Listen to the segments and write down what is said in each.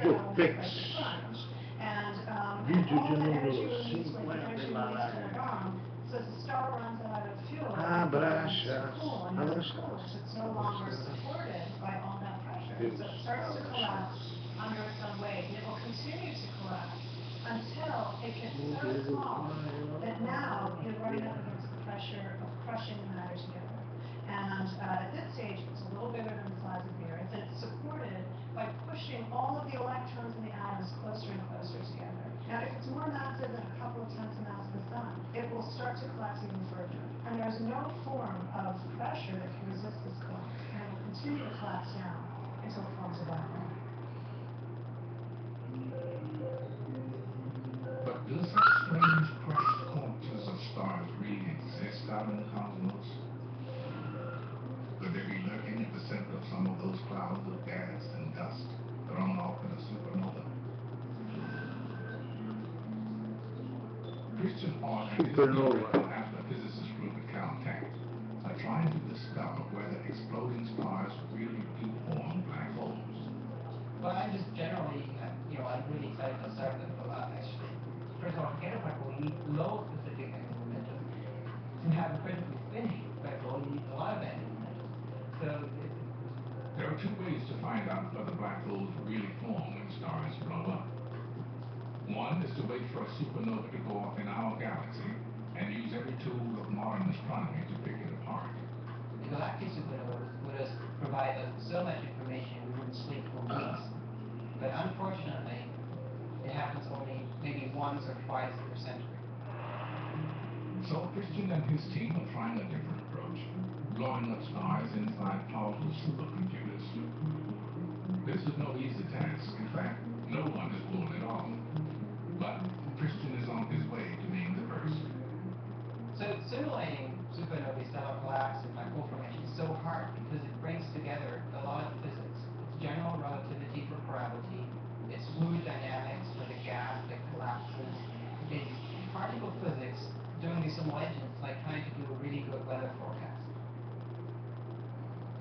Topex. Vídeo de número 50 lá. Abraças. Until it gets so small that now you're running up against the pressure of crushing the matter together. And at this stage, it's a little bigger than the size of the Earth, and it's supported by pushing all of the electrons in the atoms closer and closer together. Now, if it's more massive than a couple of times the mass of the Sun, it will start to collapse even further. And there's no form of pressure that can resist this collapse, and it will continue to collapse down until it forms a black hole. But do such strange crushed corpses of stars really exist out in the cosmos? Could they be lurking at the center of some of those clouds of gas and dust thrown off in a supernova? Christian Art and his astrophysicist group at Caltech are trying to discover whether exploding stars really do form black holes. Well, I just generally, I'm really excited to start with actually. First of all, to get a black hole, you need low specific angular momentum. To have a critically spinning black hole, you need a lot of angular momentum. So there are two ways to find out whether black holes really form when stars blow up. One is to wait for a supernova to go off in our galaxy and use every tool of modern astronomy to pick it apart. The galactic supernovas would provide us so much information we wouldn't sleep for weeks. But unfortunately, it happens only maybe once or twice per century. So Christian and his team are trying a different approach, blowing up stars inside powerful supercomputers. This is no easy task. In fact, no one has pulled it off. But Christian is on his way to being the first. So simulating supernovae stellar collapse and black hole formation is so hard because it brings together a lot of physics. It's general relativity for gravity, it's fluid dynamics for the gas that collapses, it's particle physics doing these simulations like trying to do a really good weather forecast.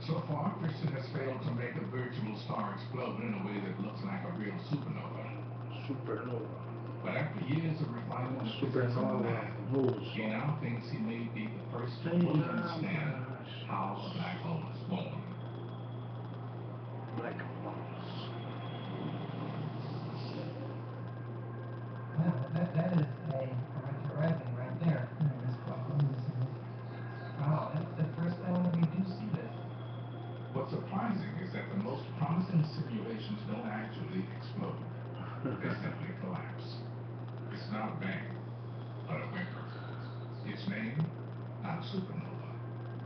So far, Christian has failed to make a virtual star explode in a way that looks like a real supernova. But after years of refinement he now thinks he may be the first to fully understand how a black hole is formed. Black holes. That is a horizon right there. This problem. Wow, that's the first time we do see this. What's surprising is that the most promising simulations don't actually explode. They simply collapse. It's not a bang, but a whimper. Its name, not supernova,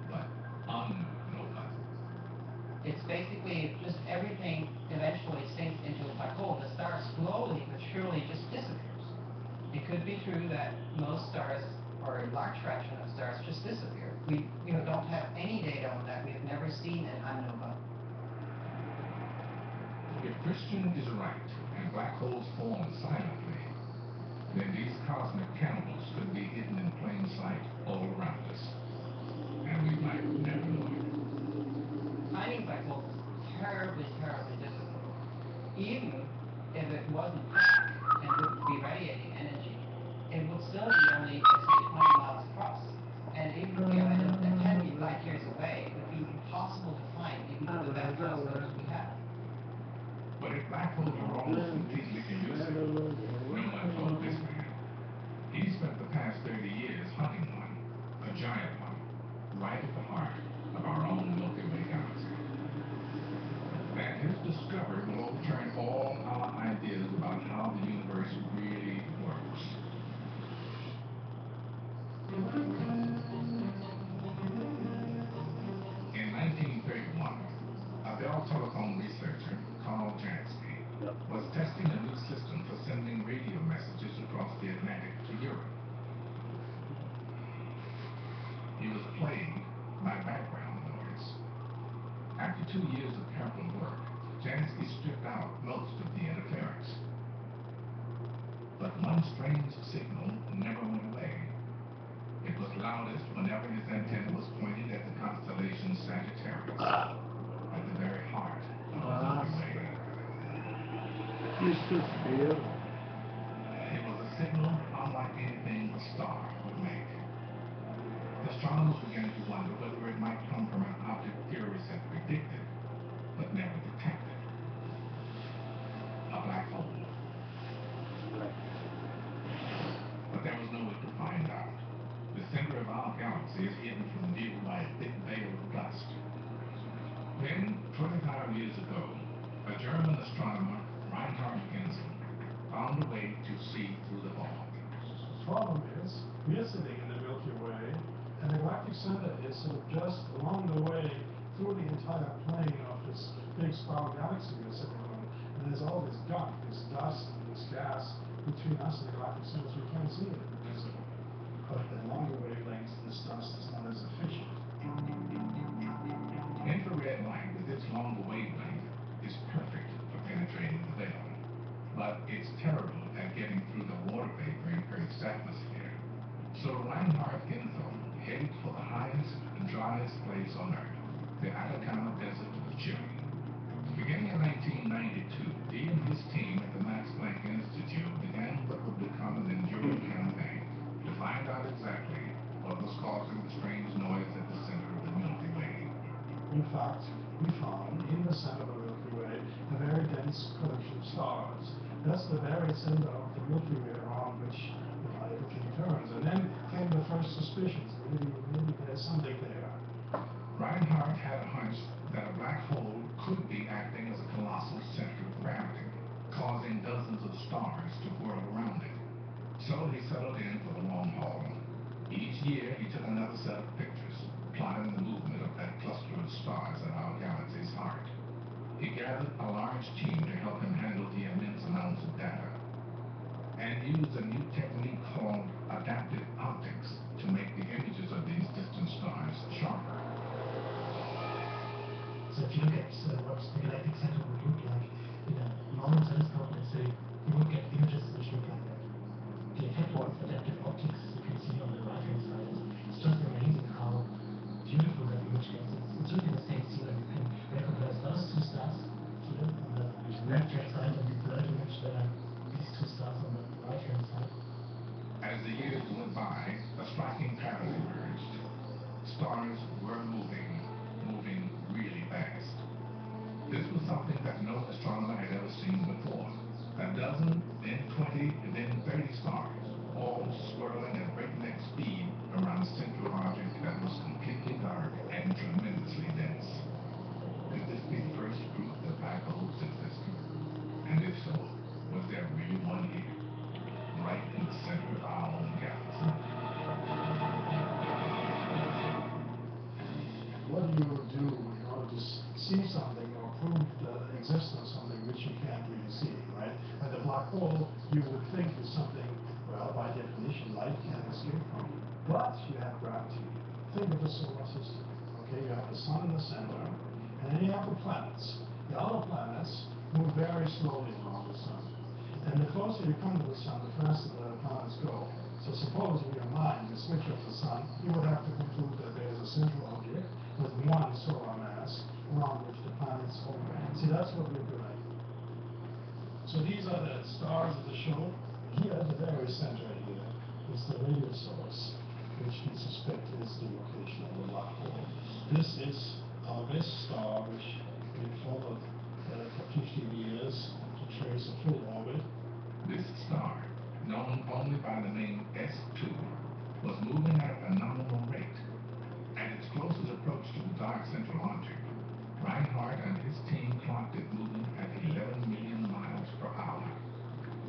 but unnova. It's basically just everything eventually sinks into a black hole. The star slowly but surely just disappears. It could be true that most stars, or a large fraction of stars, just disappear. We don't have any data on that. We have never seen an unnova. If Christian is right, and black holes form silently, then these cosmic cannibals could be hidden in plain sight all around us. And we might never know it. Finding black holes is terribly, terribly difficult. Even if it wasn't black and would be radiating energy, it would still be only, let's say, 20 miles across. And even at 10 light years away, it would be impossible to find even with the best telescopes we have. But if black holes are almost completely elusive, no one told this man. He spent the past 30 years hunting one, a giant one, right at the heart of our own Milky Way galaxy. And his discovery will overturn all our ideas about how the universe really works. In 1931, a Bell telephone researcher, was testing a new system for sending radio messages across the Atlantic to Europe. He was plagued by background noise. After 2 years of careful work, Jansky stripped out most of the interference. But one strange signal never went away. It was loudest whenever his antenna was pointed at the constellation Sagittarius, at the very heart of the Milky Way. Christopher. It was a signal unlike anything a star would make. Astronomers began to wonder whether it might come from an object theorists had predicted, but never detected. A black hole. But there was no way to find out. The center of our galaxy is hidden from view by a thick veil of dust. Then, 25 years ago, a German astronomer, Reinhard Genzel, found a way to see through the fog. The problem is, we are sitting in the Milky Way, and the galactic center is sort of just along the way through the entire plane of this big spiral galaxy we're sitting on. And there's all this gunk, this dust and this gas between us and the galactic center, so we can't see it visible. But at longer wavelengths, this dust is not as efficient. Infrared light with its longer wavelength is perfect for penetrating the veil, but it's terrible at getting through the water vapor in Earth's atmosphere. So Reinhard Genzel headed for the highest and driest place on Earth, the Atacama Desert of Chile. Beginning in 1992, he and his team at the Max Planck Institute began what would become an enduring campaign to find out exactly what was causing the strange noise at the center of the Milky Way. In fact, we found in the center of the Milky Way a very dense collection of stars. That's the very center of the Milky Way around which everything turns. And then came the first suspicions. Maybe there's something there. Reinhardt had a hunch that a black hole could be acting as a colossal center of gravity, causing dozens of stars to whirl around it. So he settled in for the long haul. Each year he took another set of pictures, plotting the movement of that cluster of stars at our galaxy's heart. He gathered a large team to help him handle the immense amounts of data, and used a new technique called adaptive optics to make the images of these distant stars sharper. So if you look at what the galactic center would look like in a normal telescope, let's say, you would get images which look like that. The effect of adaptive optics, you can see on the right-hand side, it's just amazing how beautiful that image gets. It's really the same scene, and you can recognize those two stars here on the left-hand side, and the third image there, these two stars on the right-hand side. As the years went by, a striking pattern emerged. Stars were moving really fast. This was something that no astronomer had ever seen before. A dozen, then 20, and then 30 stars, all swirling at breakneck speed around a central object that was completely dark and tremendously dense. Could this be first proof that black holes existed? And if so, was there really one here, right in the center of our own galaxy? What do you do in order to see something or prove the existence of something which you can't really see, right? And a black hole, you would think is something, well, by definition, light can't escape from. But you have gravity. Think of the solar system. Okay, you have the sun in the center, and then you have the planets. The other planets move very slowly around the sun. And the closer you come to the sun, the faster the planets go. So suppose in your mind you switch off the sun, you would have to conclude that there is a central object with one solar mass around which the planets orbit. See, that's what we're doing. So these are the stars of the show. Here at the very center here is the radio source, which we suspect is the location of the black hole. This is our best star, which we followed for 15 years to trace a full orbit. This star, known only by the name S2, was moving at a phenomenal rate. At its closest approach to the dark central object, Reinhardt and his team clocked it moving at 11 million miles per hour.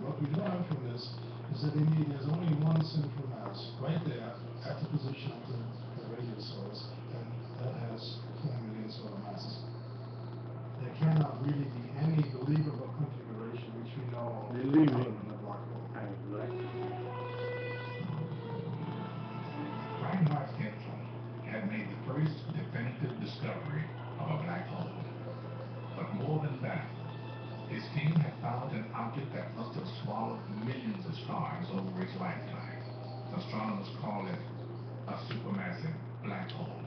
What we learn from this is that indeed there's only one central mass right there at the position of the radio source, and that has 4 million solar masses. There cannot really be any believable configuration which we know of other than a black hole. Reinhard Genzel had made the first definitive discovery of a black hole. But more than that, his team had found an object that must have swallowed millions of stars over its lifetime. Astronomers call it a supermassive black hole.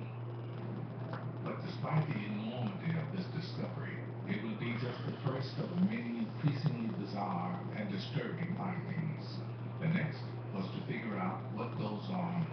But despite the enormity of this discovery, it would be just the first of many increasingly bizarre identify things. The next was to figure out what goes on